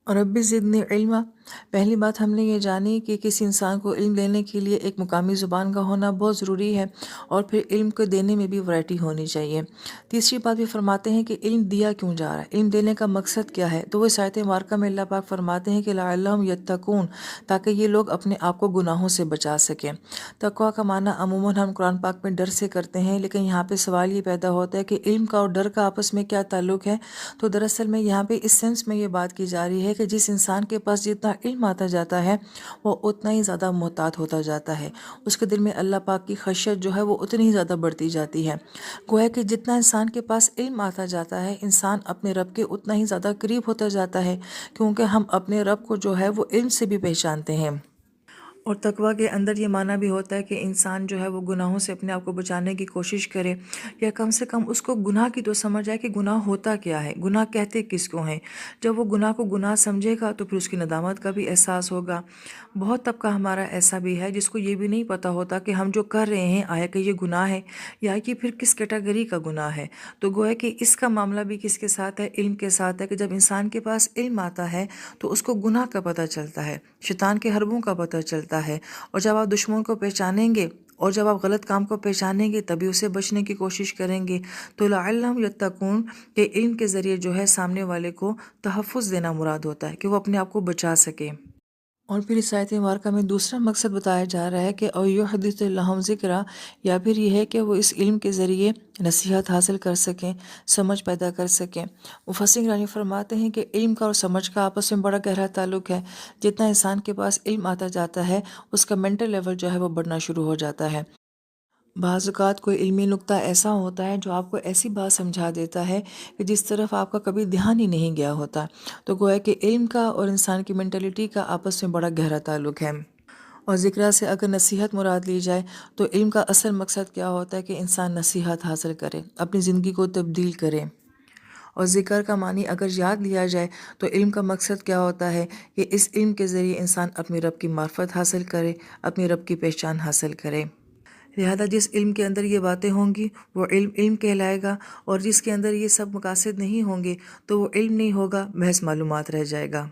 اور رب زدنی علما، پہلی بات ہم نے یہ جانی کہ کسی انسان کو علم دینے کے لیے ایک مقامی زبان کا ہونا بہت ضروری ہے، اور پھر علم کو دینے میں بھی ورائٹی ہونی چاہیے۔ تیسری بات بھی فرماتے ہیں کہ علم دیا کیوں جا رہا ہے، علم دینے کا مقصد کیا ہے، تو وہ اس آیت مبارکہ میں اللہ پاک فرماتے ہیں کہ لعلہم یتقون، تاکہ یہ لوگ اپنے آپ کو گناہوں سے بچا سکیں۔ تقویٰ کا معنی عموماً ہم قرآن پاک میں ڈر سے کرتے ہیں، لیکن یہاں پہ سوال یہ پیدا ہوتا ہے کہ علم کا اور ڈر کا آپس میں کیا تعلق ہے؟ تو دراصل میں یہاں پہ اس سینس میں یہ بات کی جا رہی ہے کہ جس انسان کے پاس جتنا علم آتا جاتا ہے وہ اتنا ہی زیادہ محتاط ہوتا جاتا ہے، اس کے دل میں اللہ پاک کی خشیت جو ہے وہ اتنی ہی زیادہ بڑھتی جاتی ہے۔ گویا کہ جتنا انسان کے پاس علم آتا جاتا ہے، انسان اپنے رب کے اتنا ہی زیادہ قریب ہوتا جاتا ہے، کیونکہ ہم اپنے رب کو جو ہے وہ علم سے بھی پہچانتے ہیں۔ اور تقویٰ کے اندر یہ معنی بھی ہوتا ہے کہ انسان جو ہے وہ گناہوں سے اپنے آپ کو بچانے کی کوشش کرے، یا کم سے کم اس کو گناہ کی تو سمجھ آئے کہ گناہ ہوتا کیا ہے، گناہ کہتے کس کو ہیں۔ جب وہ گناہ کو گناہ سمجھے گا تو پھر اس کی ندامت کا بھی احساس ہوگا۔ بہت طبقہ ہمارا ایسا بھی ہے جس کو یہ بھی نہیں پتہ ہوتا کہ ہم جو کر رہے ہیں آیا کہ یہ گناہ ہے یا کہ پھر کس کیٹیگری کا گناہ ہے۔ تو گویا کہ اس کا معاملہ بھی کس کے ساتھ ہے، علم کے ساتھ ہے، کہ جب انسان کے پاس علم آتا ہے تو اس کو گناہ کا پتہ چلتا ہے، شیطان کے حربوں کا پتہ چلتا ہے، اور جب آپ دشمن کو پہچانیں گے اور جب آپ غلط کام کو پہچانیں گے تبھی اسے بچنے کی کوشش کریں گے۔ تو لعلہم یتقون کہ علم کے ذریعے جو ہے سامنے والے کو تحفظ دینا مراد ہوتا ہے، کہ وہ اپنے آپ کو بچا سکے۔ اور پھر اس آیت مبارکہ میں دوسرا مقصد بتایا جا رہا ہے کہ او یحدث لہم ذکرا، یا پھر یہ ہے کہ وہ اس علم کے ذریعے نصیحت حاصل کر سکیں، سمجھ پیدا کر سکیں۔ مفسرین رانی فرماتے ہیں کہ علم کا اور سمجھ کا آپس میں بڑا گہرا تعلق ہے۔ جتنا انسان کے پاس علم آتا جاتا ہے اس کا مینٹل لیول جو ہے وہ بڑھنا شروع ہو جاتا ہے۔ بعض اوقات کوئی علمی نکتہ ایسا ہوتا ہے جو آپ کو ایسی بات سمجھا دیتا ہے کہ جس طرف آپ کا کبھی دھیان ہی نہیں گیا ہوتا۔ تو گویا کہ علم کا اور انسان کی مینٹلٹی کا آپس میں بڑا گہرا تعلق ہے۔ اور ذکرہ سے اگر نصیحت مراد لی جائے تو علم کا اصل مقصد کیا ہوتا ہے کہ انسان نصیحت حاصل کرے، اپنی زندگی کو تبدیل کرے۔ اور ذکر کا معنی اگر یاد لیا جائے تو علم کا مقصد کیا ہوتا ہے کہ اس علم کے ذریعے انسان اپنے رب کی معرفت حاصل کرے، اپنے رب کی پہچان حاصل کرے۔ لہذا جس علم کے اندر یہ باتیں ہوں گی وہ علم علم کہلائے گا، اور جس کے اندر یہ سب مقاصد نہیں ہوں گے تو وہ علم نہیں ہوگا، محض معلومات رہ جائے گا۔